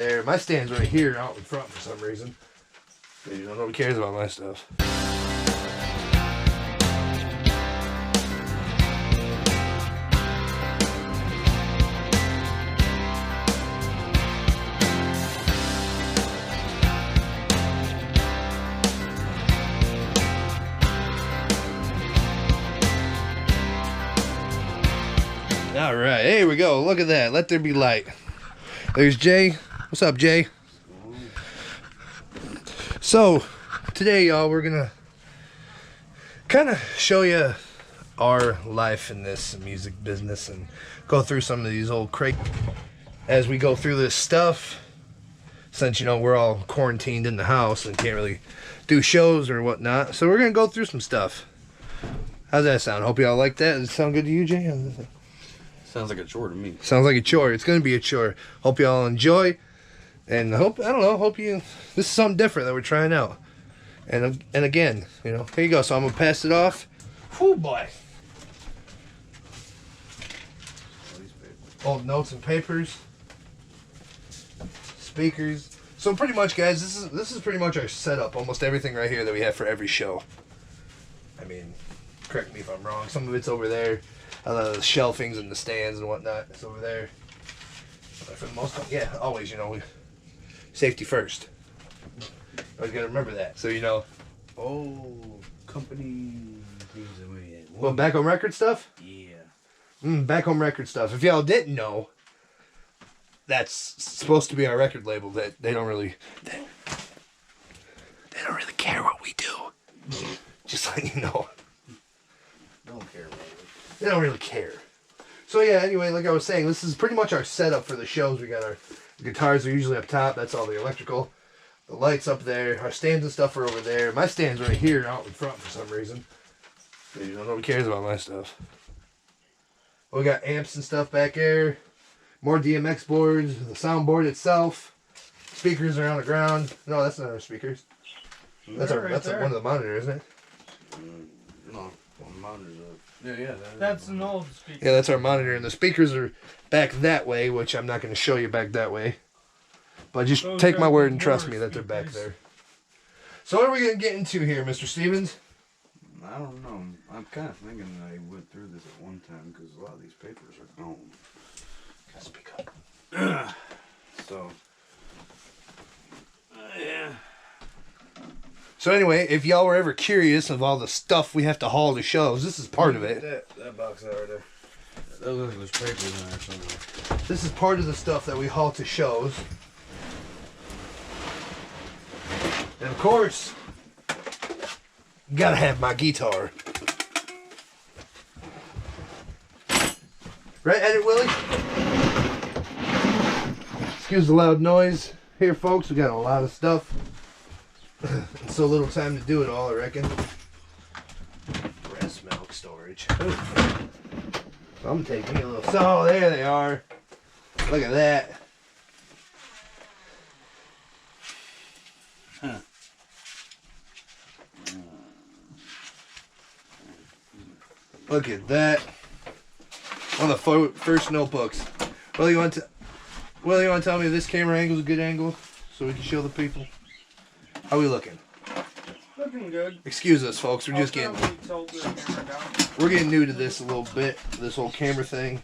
there. My stand's right here out in front for some reason. You know, nobody cares about my stuff. All right, here we go. Look at that. Let there be light. There's Jay. What's up, Jay? So, today, y'all, we're gonna kind of show you our life in this music business and go through some of these old crates as we go through this stuff. Since, you know, we're all quarantined in the house and can't really do shows or whatnot, so we're gonna go through some stuff. How's that sound? Hope y'all like that. Does it sound good to you, Jay? Sounds like a chore to me. Sounds like a chore. It's gonna be a chore. Hope y'all enjoy, and hope you. This is something different that we're trying out. And again, you know, here you go. So I'm gonna pass it off. Whoo boy. Old notes and papers, speakers. So pretty much, guys, this is pretty much our setup. Almost everything right here that we have for every show. I mean, correct me if I'm wrong. Some of it's over there. The shelvings and the stands and whatnot. It's over there. But for the most part, yeah, always, you know, safety first. Always gotta remember that. So, you know. Oh, company things that we had. Well, back home record stuff? Yeah. Back home record stuff. If y'all didn't know, that's supposed to be our record label. That they don't really care what we do. Just letting you know. Don't care about it. They don't really care. So yeah, anyway, like I was saying, this is pretty much our setup for the shows. We got our guitars are usually up top. That's all the electrical. The lights up there. Our stands and stuff are over there. My stand's right here out in front for some reason. You know, nobody cares about my stuff. We got amps and stuff back there. More DMX boards. The soundboard itself. Speakers are on the ground. No, that's not our speakers. That's one of the monitors, isn't it? No, one monitor's up. Yeah. That's an old speaker. Yeah, that's our monitor, and the speakers are back that way, which I'm not going to show you back that way. But just take my word and trust me that they're back there. So what are we going to get into here, Mr. Stevens? I don't know. I'm kind of thinking I went through this at one time because a lot of these papers are gone. Gotta speak up. So, yeah. So anyway, if y'all were ever curious of all the stuff we have to haul to shows, this is part of it. That box out right there. There's papers in there somewhere. This is part of the stuff that we haul to shows. And of course, you gotta have my guitar. Right, Edit Willie? Excuse the loud noise here, folks. We got a lot of stuff. So little time to do it all, I reckon. Breast milk storage. Ooh. I'm taking a little. So there they are. Look at that. Huh. Look at that. One of the first notebooks. Well, you want to tell me this camera angle is a good angle so we can show the people? How are we looking? Looking good. Excuse us, folks. We're just getting new to this a little bit, this whole camera thing.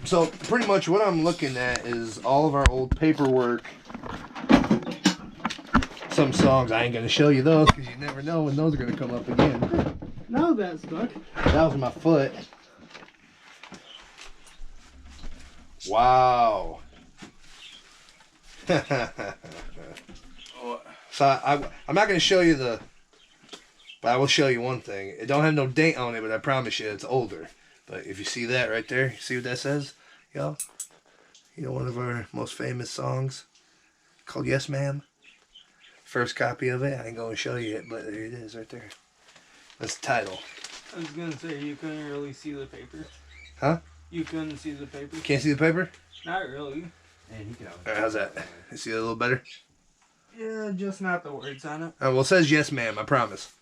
So pretty much what I'm looking at is all of our old paperwork. Some songs I ain't gonna show you those because you never know when those are gonna come up again. Now that's stuck. That was my foot. Wow. So I'm not going to show you but I will show you one thing. It don't have no date on it, but I promise you it's older. But if you see that right there, see what that says, y'all? You know, one of our most famous songs called Yes Ma'am. First copy of it. I ain't going to show you it, but there it is right there. That's the title. I was going to say, you couldn't really see the paper. Huh? You couldn't see the paper. Can't see the paper? Not really. And you can Alright, how's that? You see it a little better? Yeah, just not the words on it. Well, it says yes, ma'am. I promise.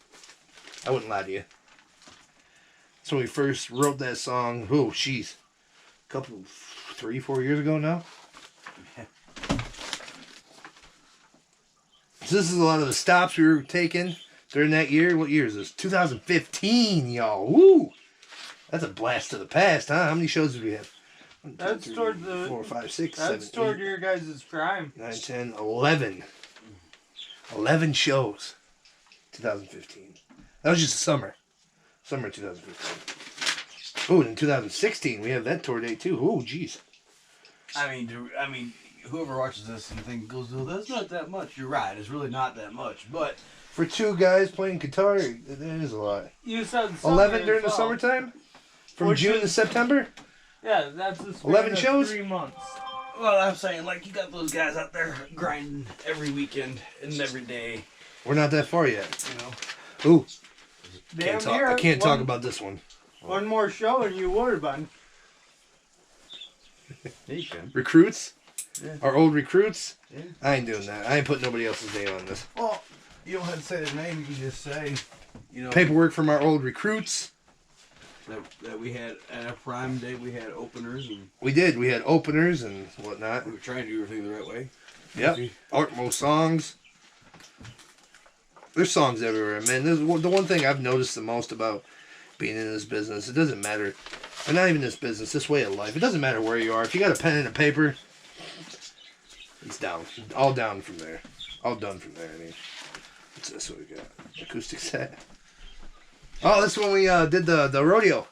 I wouldn't lie to you. That's when we first wrote that song. Oh, jeez. A couple, 3-4 years ago now. So this is a lot of the stops we were taking during that year. What year is this? 2015, y'all. Woo! That's a blast to the past, huh? How many shows did we have? 1, 2, That's 3, toward the. 4, 5, 6, That's 7, toward 8, your guys' prime. 9, 10, 11. 11 shows. 2015. That was just the summer. Summer 2015. Oh, and in 2016 we have that tour date too. Oh, jeez. I mean, whoever watches this and goes, "Oh, that's not that much." You're right. It's really not that much, but For 2 guys playing guitar, it is a lot. You said 11 during the well. summertime? From Which June is- to September? Yeah, that's a span 11 of shows? 3 months. well, I'm saying like you got those guys out there grinding every weekend and every day. We're not that far yet. You know, Ooh, Damn I near. can't talk about this one. One more show and you would have been. yeah, you can. Recruits? Yeah. Our old recruits? Yeah. I ain't doing that. I ain't putting nobody else's name on this. Well, you don't have to say their name. You can just say, you know, Paperwork from our old recruits. that we had at a prime day. We had openers and We did. We had openers and whatnot. we were trying to do everything the right way. Yep. Artmo songs. There's songs everywhere, man. This is the one thing I've noticed the most about being in this business. It doesn't matter. And not even this business, this way of life. It doesn't matter where you are. If you got a pen and a paper, it's down. All down from there. All done from there. I mean, what's this? What we got? Acoustic set. Oh, this is when we did the rodeo.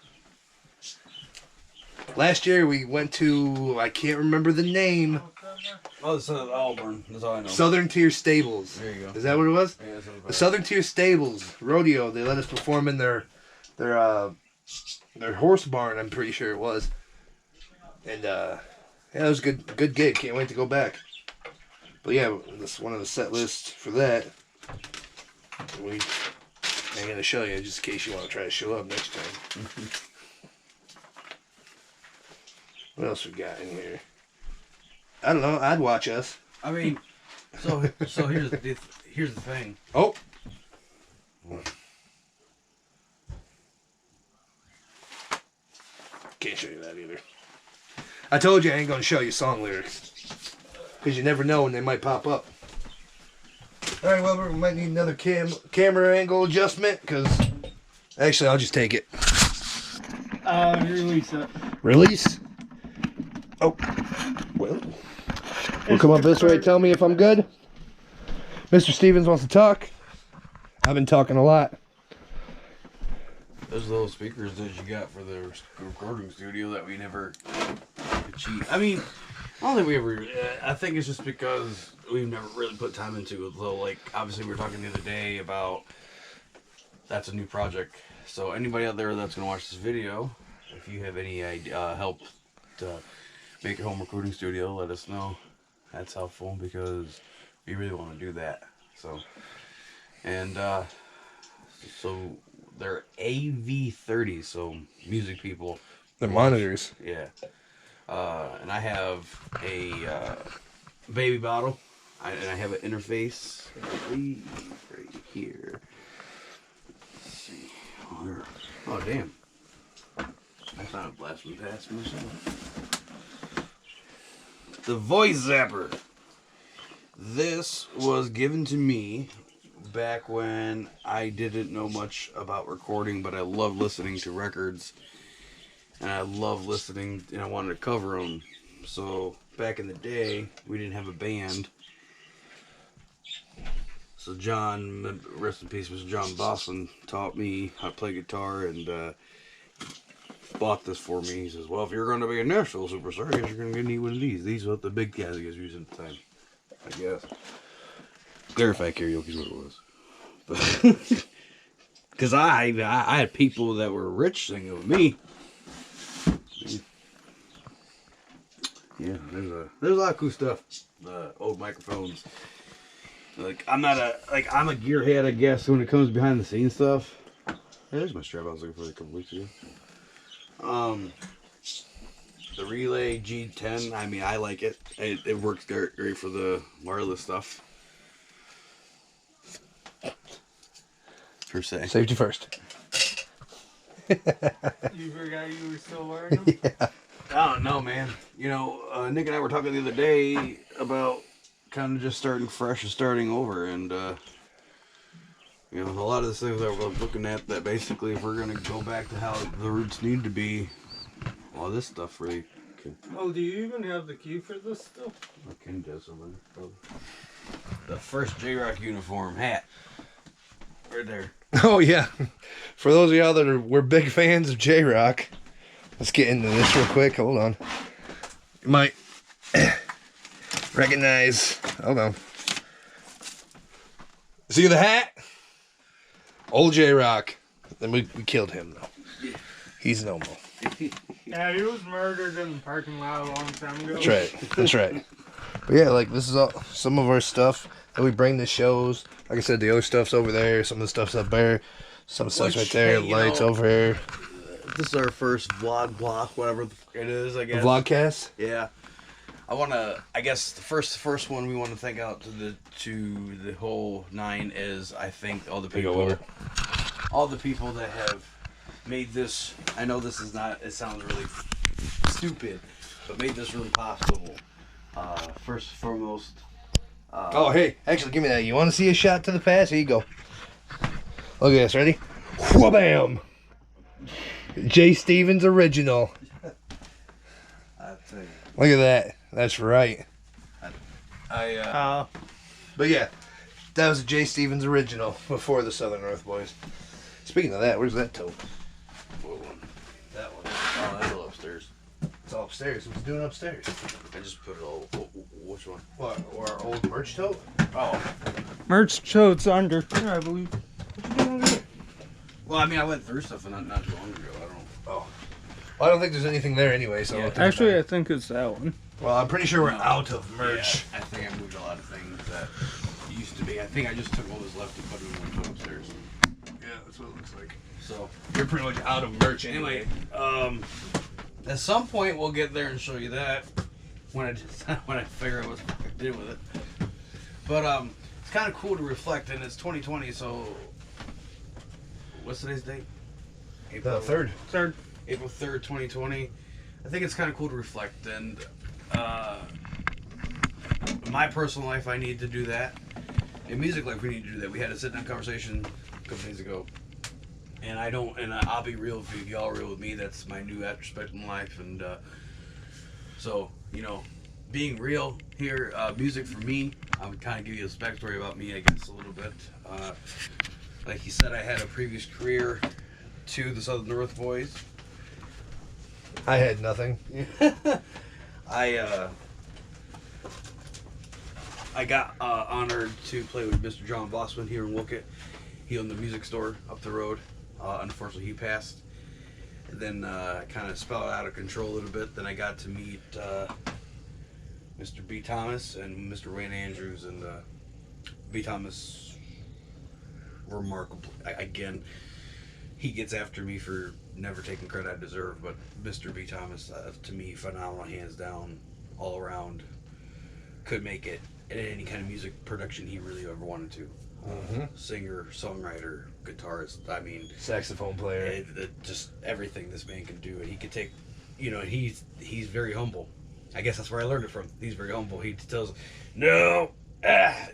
Last year we went to, I can't remember the name, Oh, it's Auburn. That's all I know. Southern Tier Stables. There you go. Is that what it was? Yeah, that's what The Southern Tier Stables rodeo. They let us perform in their horse barn. I'm pretty sure it was. And yeah, it was a good gig. Can't wait to go back. But yeah, this one of the set lists for that. I'm gonna show you just in case you want to try to show up next time. What else we got in here? I don't know. I'd watch us. I mean, so here's the thing. Oh. Can't show you that either. I told you I ain't gonna show you song lyrics. Because you never know when they might pop up. Alright, Wilbur, we might need another camera angle adjustment, because... Actually, I'll just take it. Release it. Release? Oh. Well. We'll come up this way, tell me if I'm good. Mr. Stevens wants to talk. I've been talking a lot. Those little speakers that you got for the recording studio that we never achieved. I mean, I don't think we ever. I think it's just because we've never really put time into it. So, like, obviously, we were talking the other day about that's a new project. So, anybody out there that's gonna watch this video, if you have any idea, help to make a home recording studio, let us know. That's helpful because we really want to do that. So, and so. They're AV30, so music people. They're monitors. Yeah. And I have a baby bottle, and I have an interface right here. Let's see. Oh, damn. I found a blast from the past myself. The voice zapper. This was given to me back when I didn't know much about recording, but I love listening to records, and I love listening, and I wanted to cover them. So back in the day, we didn't have a band. So John, rest in peace, Mr. John Boston, taught me how to play guitar, and bought this for me. He says, "Well, if you're going to be a Nashville superstar, I guess you're going to need one of these. These are what the big guys used at the time, I guess." Clarify karaoke is what it was. Because I had people that were rich singing with me. Yeah, there's a lot of cool stuff. Old microphones. Like I'm a gearhead, I guess, when it comes behind the scenes stuff. Hey, there's my strap I was looking for a couple weeks ago. The Relay G10. I mean, I like it. It works great for the wireless stuff. Per se. Safety first. You forgot you were still wearing them? Yeah. I don't know, man. You know, Nick and I were talking the other day about kind of just starting fresh and starting over, and you know, a lot of the things that we're looking at, that basically if we're gonna go back to how the roots need to be, all this stuff really can. Oh, do you even have the key for this still? I can do something. The first J-Rock uniform hat, right there. Oh yeah, for those of y'all that we're big fans of J-Rock, let's get into this real quick. Hold on, you might recognize. Hold on. See the hat? Old J-Rock. Then we killed him though. He's no more. Yeah, he was murdered in the parking lot a long time ago. That's right. That's right. But yeah, like this is all some of our stuff that we bring to shows. Like I said, the other stuff's over there. Some of the stuff's up there. Some stuff's right there. Hey, you Lights know, over here. This is our first vlog block, whatever it is, I The guess. vlogcast. Yeah. I guess the first one we want to thank out to the whole 9 is, I think, all the people that have made this. I know this is not, it sounds really stupid, but made this really possible. First and foremost. Oh, hey, actually, give me that. You want to see a shot to the pass? Here you go. Look at this. Ready? Wha-bam! J. Stevens original. Look at that. That's right. But yeah, that was a J. Stevens original before the Southern North Boys. Speaking of that, where's that tote? That one. Oh, that's all upstairs. It's all upstairs. What's it doing upstairs? I just put it all. Which one? What? Or our old merch tote? Oh. Merch totes under here, I believe. Well, I mean, I went through stuff not too long ago. I don't know. Oh. Well, I don't think there's anything there anyway, so. Yeah. Actually, I think it's that one. Well, I'm pretty sure we're out of merch. Yeah, I think I moved a lot of things that used to be. I think I just took all this left and put it in my tote upstairs. Yeah, that's what it looks like. So, You're pretty much out of merch anyway. anyway, at some point we'll get there and show you that when I figure out what I did with it. But it's kind of cool to reflect, and it's 2020. So, what's today's date? The third. April 3rd, 2020. I think it's kind of cool to reflect, and in my personal life, I need to do that. In music life, we need to do that. We had a sit-down conversation a couple days ago, and I'll be real with you, y'all real with me. That's my new aspect in life, and so, you know, being real here, music for me, I would kind of give you a backstory about me, I guess, a little bit. Like you said, I had a previous career to the Southern North Boys. I had nothing. I got honored to play with Mr. John Bossman here in Wookett. He owned the music store up the road. Unfortunately, he passed. And then kind of spelled out of control a little bit. Then I got to meet Mr. B. Thomas and Mr. Wayne Andrews. And B. Thomas, remarkable. Again, he gets after me for never taking credit I deserve, but Mr. B. Thomas, to me, phenomenal, hands down, all around. Could make it in any kind of music production he really ever wanted to. Singer, songwriter, guitarist, I mean... Saxophone player. Just everything this man can do. And he could take, you know, he's very humble. I guess that's where I learned it from. He's very humble. He tells, no,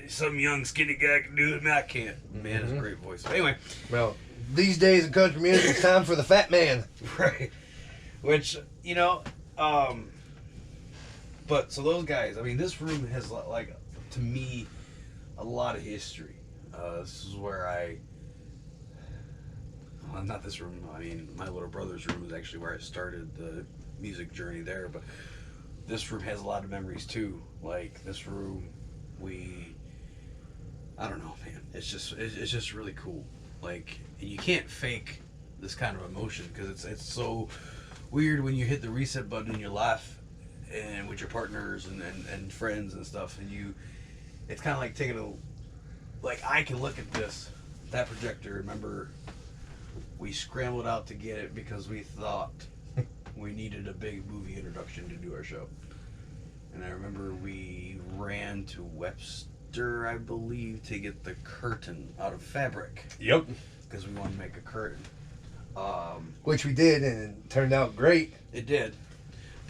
some young skinny guy can do it, man, I can't. Man, has a great voice. But anyway. Well, these days in country music, it's time for the fat man. Right. Which, you know, but so those guys, I mean, this room has, like, to me, a lot of history. This is where well, not this room, I mean, my little brother's room is actually where I started the music journey there, but this room has a lot of memories too. Like, this room, I don't know, man, it's just really cool. Like, and you can't fake this kind of emotion, because it's so weird when you hit the reset button in your life and with your partners and friends and stuff, and it's kind of like taking like, I can look at that projector. Remember, we scrambled out to get it because we thought we needed a big movie introduction to do our show. And I remember we ran to Webster, I believe, to get the curtain out of fabric. Yep. Because we wanted to make a curtain. Which we did, and it turned out great. It did.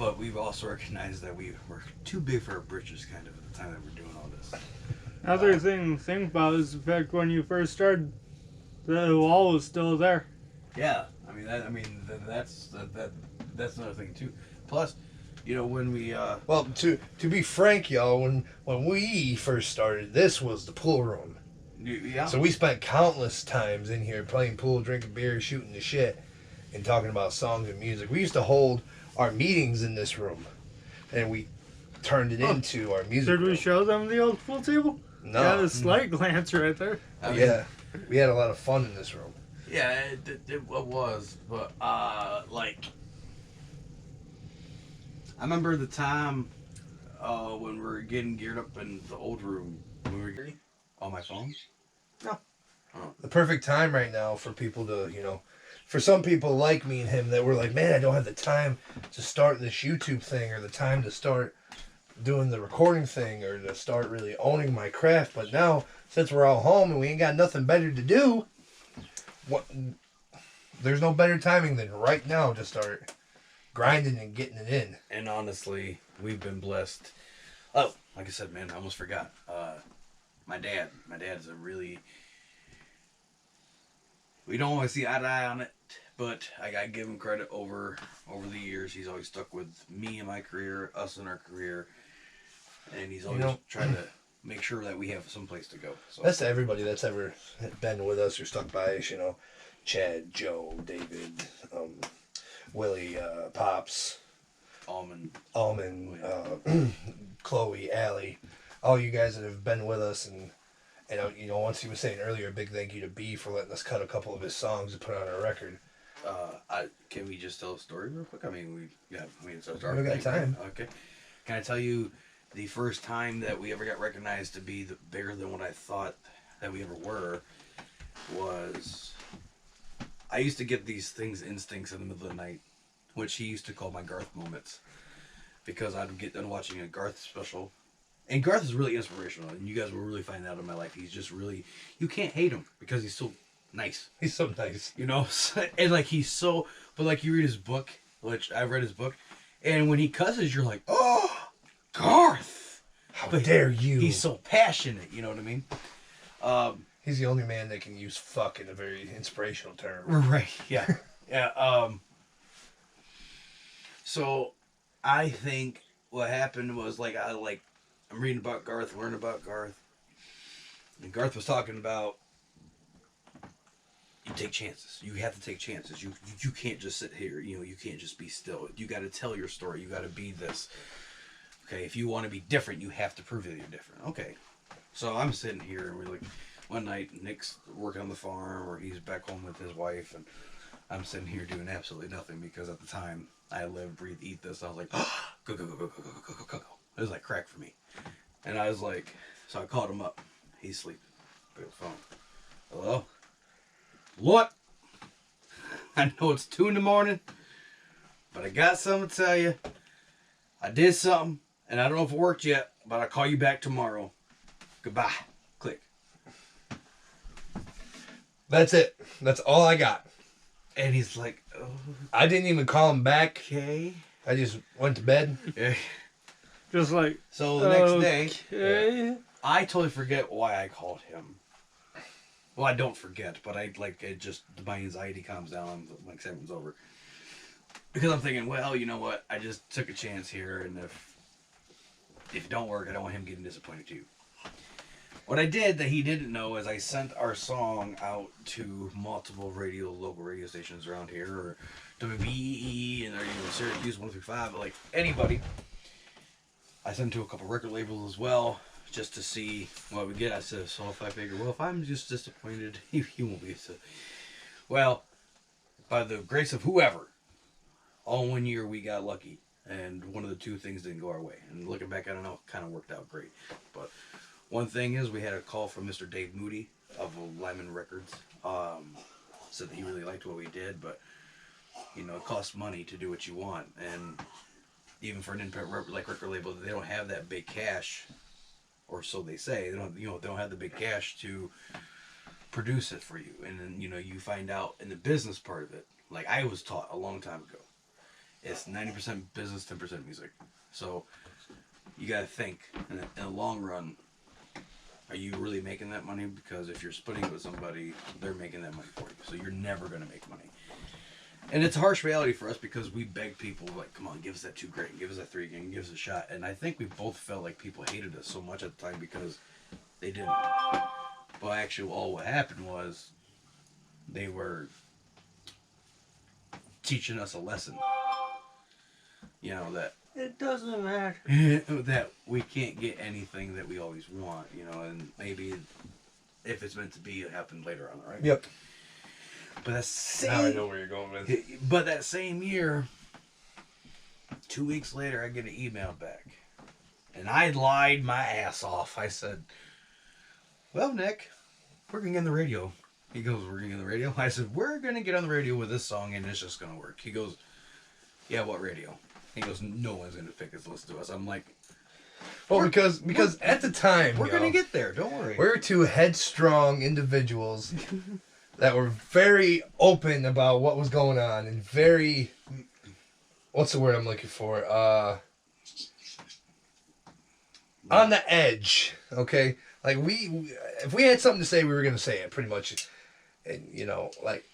But we've also recognized that we were too big for our britches kind of at the time that we're doing all this. Another thing to think about is the fact when you first started, the wall was still there. Yeah, that's another thing too. Plus, when we Well, to be frank, y'all, when we first started, this was the pool room. yeah. So we spent countless times in here playing pool, drinking beer, shooting the shit, and talking about songs and music. We used to hold our meetings in this room, and we turned it into our music Did we room. show them the old pool table? No. Got a slight glance right there. Yeah, we had a lot of fun in this room. Yeah, it was, but like, I remember the time when we were getting geared up in the old room. When we were on my phone. No. Oh. The perfect time right now for people to, for some people like me and him that were like, man, I don't have the time to start this YouTube thing or the time to start doing the recording thing or to start really owning my craft. But now, since we're all home and we ain't got nothing better to do, there's no better timing than right now to start grinding and getting it in. And honestly, we've been blessed. Oh, like I said, man, I almost forgot. My dad is a really... We don't always see eye to eye on it, but I gotta give him credit over the years. He's always stuck with me in my career, us in our career, and he's always trying to make sure that we have some place to go. So that's to everybody that's ever been with us or stuck by us, Chad, Joe, David, Willie, Pops, Almond, Chloe, Allie, all you guys that have been with us, and once he was saying earlier, a big thank you to B for letting us cut a couple of his songs to put on our record. Can we just tell a story real quick? It's our We got time. Okay. Can I tell you the first time that we ever got recognized to be bigger than what I thought that we ever were was I used to get these instincts in the middle of the night, which he used to call my Garth moments, because I'd get done watching a Garth special. And Garth is really inspirational, and you guys will really find out in my life. He's just really, you can't hate him because he's so nice. He's so nice. And like but like you read his book, which I've read his book, and when he cusses, you're like, oh, Garth! How dare you? He's so passionate, you know what I mean? He's the only man that can use fuck in a very inspirational term. Right, yeah. Yeah, so I think what happened was I'm reading about Garth, learning about Garth, and Garth was talking about you take chances. You have to take chances. You can't just sit here. You can't just be still. You got to tell your story. You got to be this. Okay, if you want to be different, you have to prove that you're different. Okay, so I'm sitting here and we're like, one night Nick's working on the farm or he's back home with his wife, and I'm sitting here doing absolutely nothing because at the time I live, breathe, eat this. I was like, oh, go. It was like crack for me. And I was like, so I called him up. He's sleeping. Pick up the phone. Hello? What? I know it's 2 a.m, but I got something to tell you. I did something, and I don't know if it worked yet, but I'll call you back tomorrow. Goodbye. Click. That's it. That's all I got. And he's like, oh, I didn't even call him back. okay. I just went to bed. Yeah. Just like, So the next day, okay. I totally forget why I called him. Well, I don't forget, but my anxiety calms down, like everyone's over. Because I'm thinking, well, you know what? I just took a chance here, and if it don't work, I don't want him getting disappointed too. What I did that he didn't know is I sent our song out to multiple local radio stations around here, or WBE and Syracuse 135, like anybody. I sent to a couple record labels as well, just to see what we get. I said, so if I figure, well, if I'm just disappointed, he won't be so. Well, by the grace of whoever, all 1 year we got lucky, and one of the two things didn't go our way. And looking back, I don't know, kind of worked out great. But one thing is, we had a call from Mr. Dave Moody of Lyman Records. Said that he really liked what we did, but it costs money to do what you want, and even for an independent record label, they don't have that big cash, or so they say. They don't have the big cash to produce it for you. And then you find out in the business part of it, like I was taught a long time ago, It's 90% business, 10% music. So you got to think in the long run, are you really making that money? Because if you're splitting it with somebody, they're making that money for you. So you're never going to make money. And it's a harsh reality for us because we beg people, like, come on, give us that $2,000, give us that $3,000, give us a shot. And I think we both felt like people hated us so much at the time because they didn't. But actually, all what happened was they were teaching us a lesson. You know, that It doesn't matter. that we can't get anything that we always want, you know, and maybe if it's meant to be, it happened later on, right? Yep. But that same, Now I know where you're going with. But that same year, 2 weeks later, I get an email back. And I lied my ass off. I said, well, Nick, we're going to get on the radio. He goes, we're going to get on the radio? I said, we're going to get on the radio with this song and it's just going to work. He goes, yeah, what radio? He goes, no one's going to pick us, listen to us. I'm like, Well, because at the time, we're going to get there. Don't worry. we were two headstrong individuals that were very open about what was going on and very, what's the word I'm looking for? On the edge. Okay, like if we had something to say, we were going to say it pretty much. And you know, like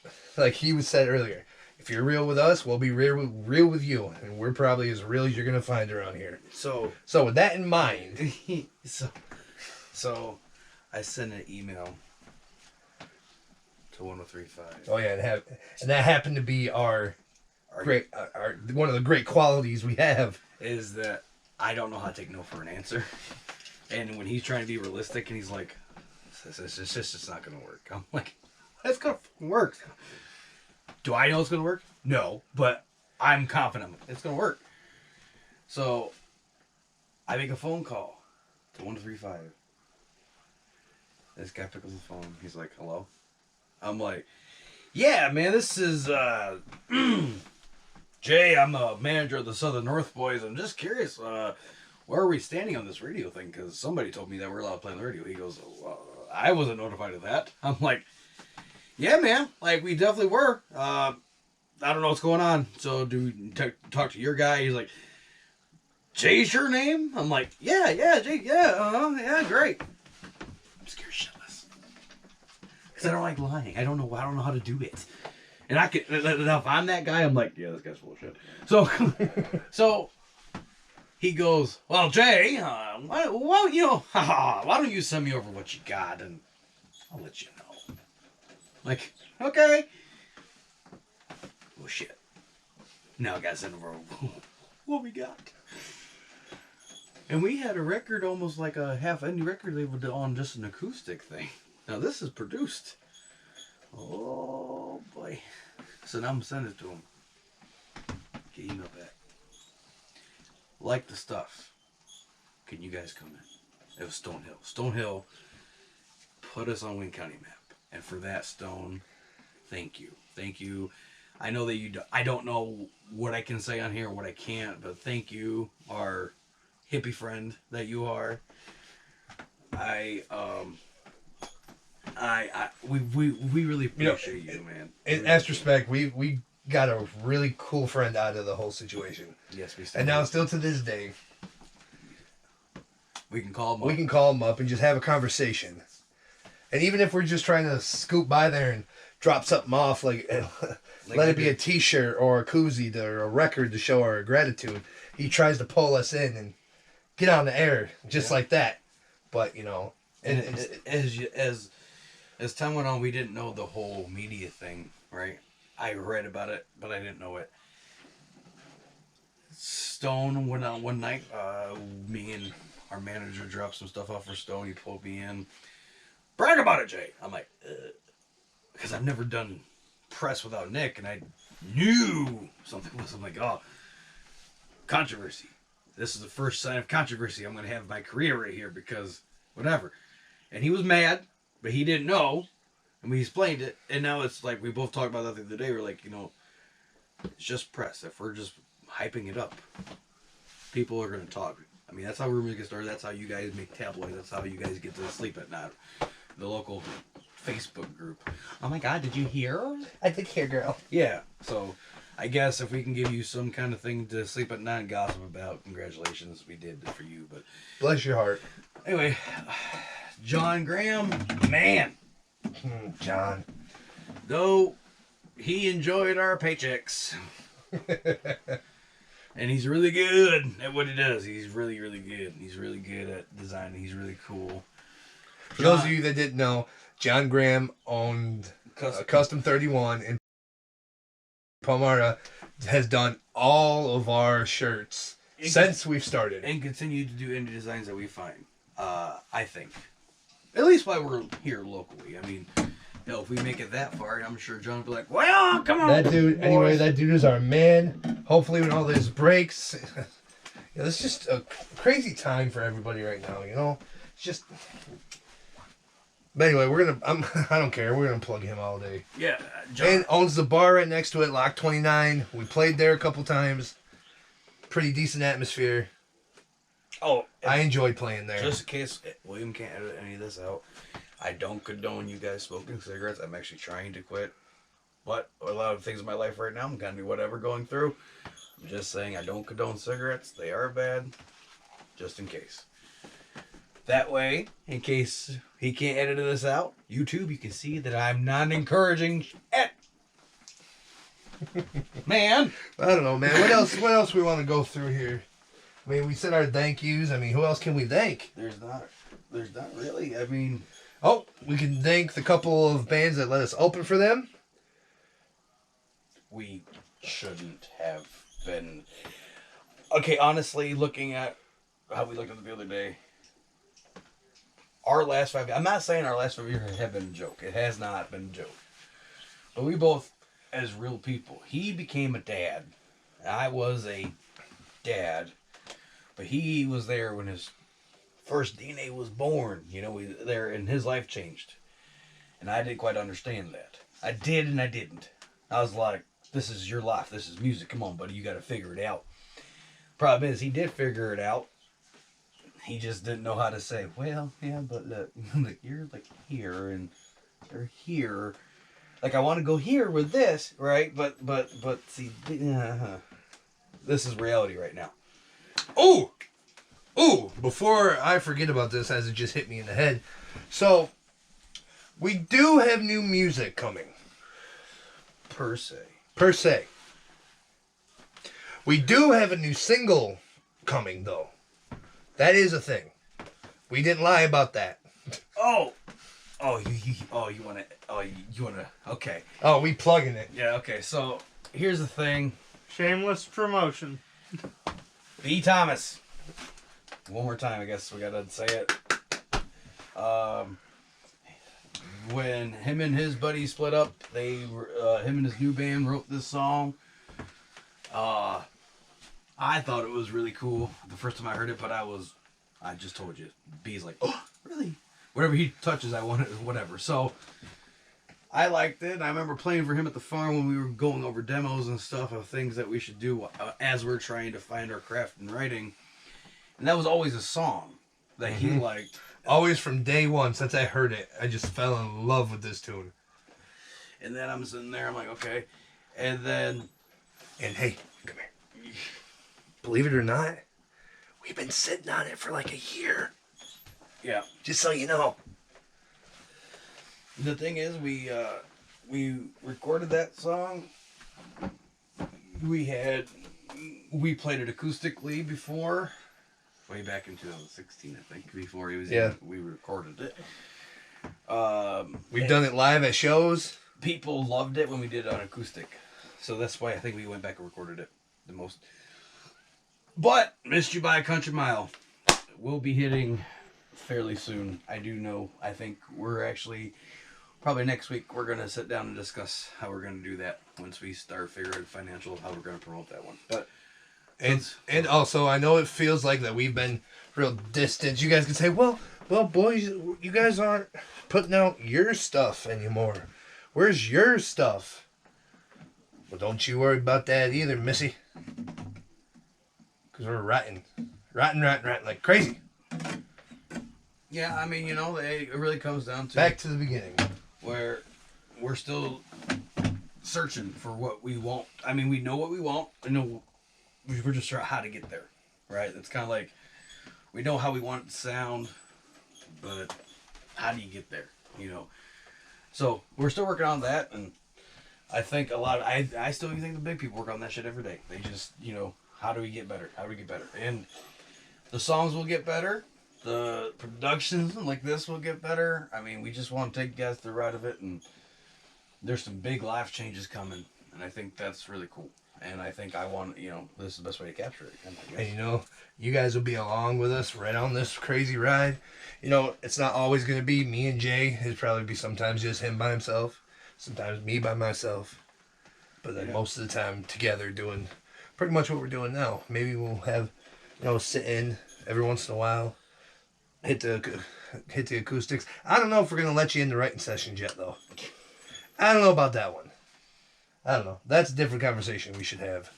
he was said earlier, if you're real with us, we'll be real with you, and we're probably as real as you're going to find around here. So with that in mind, so I sent an email to 103.5. oh yeah, and that happened to be our great, our one of the great qualities we have. Is that I don't know how to take no for an answer. And when he's trying to be realistic and he's like, it's just not going to work. I'm like, it's going to work. Do I know it's going to work? No, but I'm confident it's going to work. So I make a phone call to 103.5. This guy picks up the phone. He's like, hello? I'm like, yeah, man, this is Jay. I'm a manager of the Southern North Boys. I'm just curious, where are we standing on this radio thing? Because somebody told me that we're allowed to play on the radio. He goes, I wasn't notified of that. I'm like, yeah, man, like we definitely were. I don't know what's going on. So do we talk to your guy? He's like, Jay's your name? I'm like, yeah, Jay, yeah, great. I'm scared shitless because I don't like lying. I don't know how to do it. And I can, if I'm that guy, I'm like, yeah, this guy's full of shit. So he goes, well, Jay, why don't you send me over what you got and I'll let you know. Like, okay. Oh, shit. Now I got to send over what we got. And we had a record almost like a half indie record label on just an acoustic thing. Now this is produced. Oh, boy. So now I'm sending it to him. Get email back. Like the stuff. Can you guys come in? It was Stonehill. Stonehill put us on Wayne County map. And for that, Stone, thank you. Thank you. I know that I don't know what I can say on here, what I can't, but thank you, our hippie friend that you are. We really appreciate you, man. In retrospect, we got a really cool friend out of the whole situation. Yes, we still. And now, still to this day, we can call him up. We can call him up and just have a conversation. And even if we're just trying to scoot by there and drop something off, like let it be a T-shirt or a koozie or a record to show our gratitude, he tries to pull us in and get on the air just like that. But you know, and as time went on, we didn't know the whole media thing, right? I read about it, but I didn't know it. Stone went out one night. Me and our manager dropped some stuff off for Stone. He pulled me in. Brag about it, Jay. I'm like, because I've never done press without Nick, and I knew something was. I'm like, oh, controversy. This is the first sign of controversy I'm going to have in my career right here because whatever. And he was mad, but he didn't know, and we explained it. And now it's like we both talked about that the other day. We're like, you know, it's just press. If we're just hyping it up, people are going to talk. I mean, that's how rumors get started. That's how you guys make tabloids. That's how you guys get to sleep at night. The local Facebook group. Oh my God, did you hear? I did hear, girl. Yeah. So I guess if we can give you some kind of thing to sleep at night and gossip about, congratulations, we did it for you. But Bless your heart. anyway, John Graham, man, John. though he enjoyed our paychecks. And he's really good at what he does. He's really, really good. He's really good at designing. He's really cool. For those of you that didn't know, John Graham owned Custom 31 in Palmyra, has done all of our shirts since we've started. And continue to do indie designs that we find, I think. At least while we're here locally. I mean, if we make it that far, I'm sure John will be like, well, come on. That dude, anyway, that dude is our man. Hopefully when all this breaks, it's just a crazy time for everybody right now, It's just... But anyway, I don't care. We're gonna plug him all day. Yeah, John. And owns the bar right next to it, Lock 29. We played there a couple times. Pretty decent atmosphere. Oh, I enjoyed playing there. Just in case William can't edit any of this out, I don't condone you guys smoking cigarettes. I'm actually trying to quit. But a lot of things in my life right now, I'm kind of whatever going through. I'm just saying I don't condone cigarettes. They are bad. Just in case. That way, in case he can't edit this out, YouTube, you can see that I'm not encouraging it. Man. I don't know, man. What else we want to go through here? I mean, we said our thank yous. I mean, who else can we thank? There's not really. I mean... Oh, we can thank the couple of bands that let us open for them. We shouldn't have been... Okay, honestly, looking at how we looked at it the other day, our last 5 years... I'm not saying our last 5 years have been a joke. It has not been a joke. But we both, as real people, he became a dad. I was a dad. But he was there when his first DNA was born, there, and his life changed. And I didn't quite understand that. I did and I didn't. I was like, this is your life. This is music. Come on, buddy. You got to figure it out. Problem is, he did figure it out. He just didn't know how to say, well, yeah, but look, you're like here and you're here. Like, I want to go here with this, right? But see, this is reality right now. Ooh, before I forget about this, as it just hit me in the head. So, we do have new music coming. Per se. We do have a new single coming, though. That is a thing. We didn't lie about that. You want to, okay. Oh, we plugging it. Yeah, okay, so, here's the thing. Shameless promotion. B. Thomas. One more time, I guess we gotta say it. When him and his buddy split up, him and his new band wrote this song. I thought it was really cool the first time I heard it, but I just told you, B's like, oh, really? Whatever he touches, I want it, whatever. So, I liked it. I remember playing for him at the farm when we were going over demos and stuff of things that we should do as we're trying to find our craft in writing. And that was always a song that he liked. Always from day one, since I heard it, I just fell in love with this tune. And then I'm sitting there, I'm like, okay. And hey, come here. Believe it or not, we've been sitting on it for like a year. Yeah. Just so you know. The thing is, we recorded that song. We played it acoustically before, way back in 2016, I think, before we recorded it. We've done it live at shows. People loved it when we did it on acoustic, so that's why I think we went back and recorded it the most. But Missed You by a Country Mile will be hitting fairly soon. I do know. I think we're actually probably next week we're gonna sit down and discuss how we're gonna do that once we start figuring financial how we're gonna promote that one. But and also I know it feels like that we've been real distant. You guys can say, well, boys, you guys aren't putting out your stuff anymore. Where's your stuff? Well, don't you worry about that either, Missy. Because we're ratting like crazy. Yeah, I mean, it really comes down to back to the beginning, where we're still searching for what we want. I mean, we know what we want. I know we're just trying how to get there, right? It's kind of like we know how we want it to sound, but how do you get there? You know. So we're still working on that, and I think a lot of I still think the big people work on that shit every day. They just, you know, how do we get better? How do we get better? And the songs will get better. The productions like this will get better. I mean, we just want to take you guys through the ride of it, and there's some big life changes coming, and I think that's really cool. And I think I want, you know, this is the best way to capture it. And you know, you guys will be along with us right on this crazy ride. You know, it's not always going to be me and Jay. It'll probably be sometimes just him by himself, sometimes me by myself. But then most of the time together doing pretty much what we're doing now. Maybe we'll have, you know, sit in every once in a while, hit the acoustics. I don't know if we're going to let you in the writing sessions yet, though. I don't know about that one. I don't know. That's a different conversation we should have.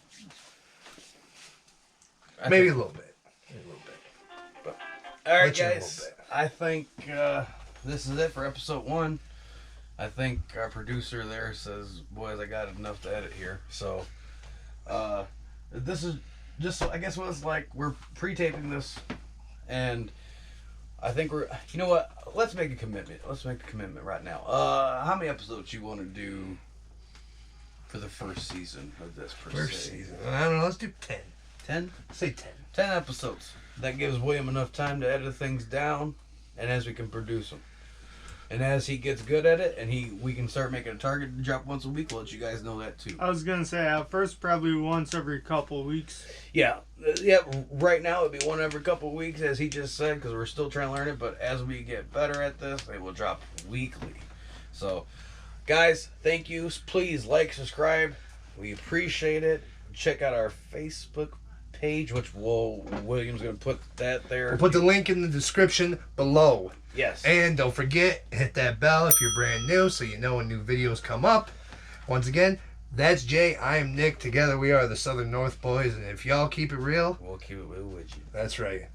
Maybe a little bit. But, all right, guys. I think this is it for episode 1. I think our producer there says, boys, I got enough to edit here. So, this is just, I guess what it's like. We're pre-taping this, and I think we're, you know what? Let's make a commitment. Let's make a commitment right now. How many episodes you want to do for the first season of this, First season. I don't know. Let's do 10. 10? Say 10. 10 episodes. That gives William enough time to edit things down, and as we can produce them. And as he gets good at it, and we can start making a target to drop once a week, we'll let you guys know that too. I was gonna say at first probably once every couple weeks. Yeah, right now it'd be one every couple of weeks, as he just said, because we're still trying to learn it. But as we get better at this, they will drop weekly. So, guys, thank you. Please like, subscribe. We appreciate it. Check out our Facebook page, which William's going to put that there. We'll put the link in the description below. Yes. And don't forget, hit that bell if you're brand new so you know when new videos come up. Once again, that's Jay. I am Nick. Together we are the Southern North Boys. And if y'all keep it real, we'll keep it real with you. That's right.